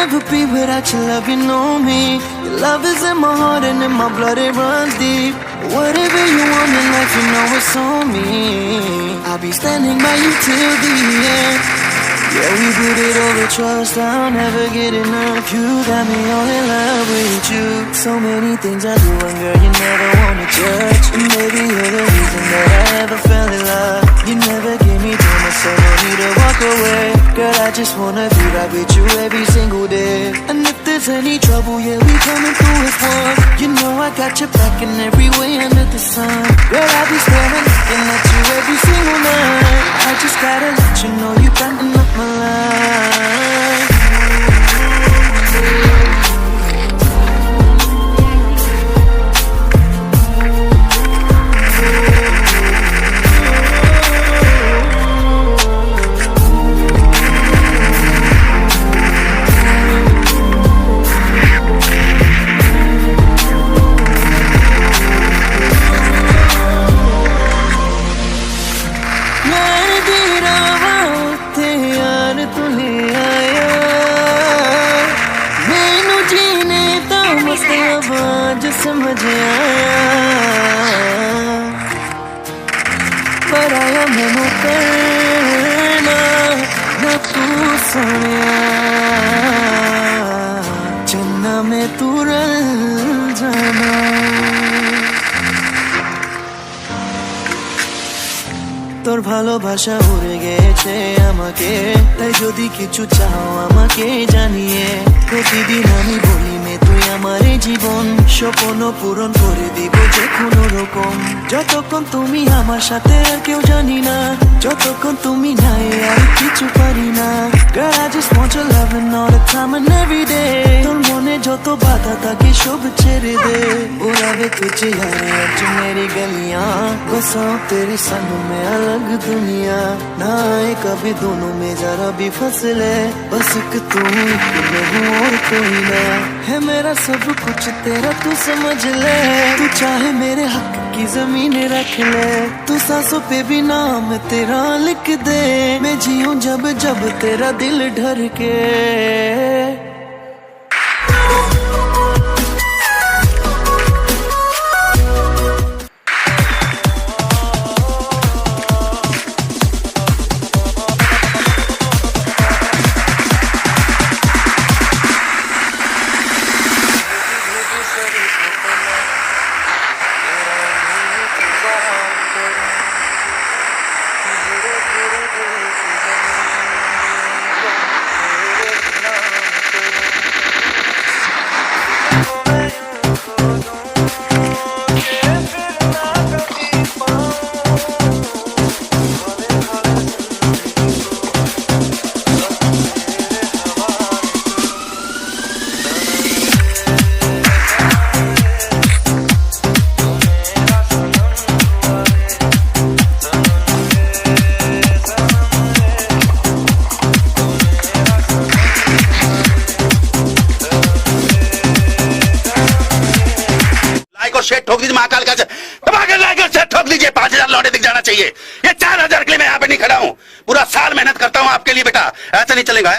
never be without your love, you know me. Your love is in my heart and in my blood, it runs deep. Whatever you want in life, you know it's on me. I'll be standing by you till the end. Yeah, we put it over trust, I'll never get enough. You got me all in love with you. So many things I do, and girl, you never wanna judge. And maybe you're the reason that I ever fell in love. You never gave me too much, so no need to walk away. Girl, I just wanna be right with you every single day. And if there's any trouble, yeah, we coming through as one. You know I got your back in every way under the sun. Girl, I be staring, looking at you every single night. I just gotta let you know you brighten up my life. समझ आया पर आया मैनू करना न तू सुनिया जिन्ना में तू रल जाना তোর ভালোবাসা উড়ে গেছে আমাকে তাই যদি কিছু চাও আমাকে জানিয়ে প্রতিদিন আমি বলি মে তুই আমার জীবন স্বপ্ন পূরণ করে দিব যে কোনো রকম যতক্ষণ তুমি আমার সাথে আর কেউ জানি না যতক্ষণ তুমি নাই আর কিছু পারি না Girl I just want your love and all the time and every day তোর মনে যত বাধা থাকে সব ছেড়ে দে उड़ावे तुझे यार आज मेरी गलियां बसाऊं तेरे संग में अलग दुनिया ना आए कभी दोनों में जरा भी फसले बस एक तू एक मैं हूँ और कोई ना है मेरा सब कुछ तेरा तू समझ ले तू चाहे मेरे हक की जमीन रख ले तू सांसों पे भी नाम तेरा लिख दे मैं जीऊं जब जब तेरा दिल डर के शेट ठोक दीजिए महाकाल का धमाके लाकर शेट ठोक दीजिए 5000 लौटे दिख जाना चाहिए ये 4000 के लिए मैं यहाँ पे नहीं खड़ा हूँ पूरा साल मेहनत करता हूँ आपके लिए बेटा ऐसा नहीं चलेगा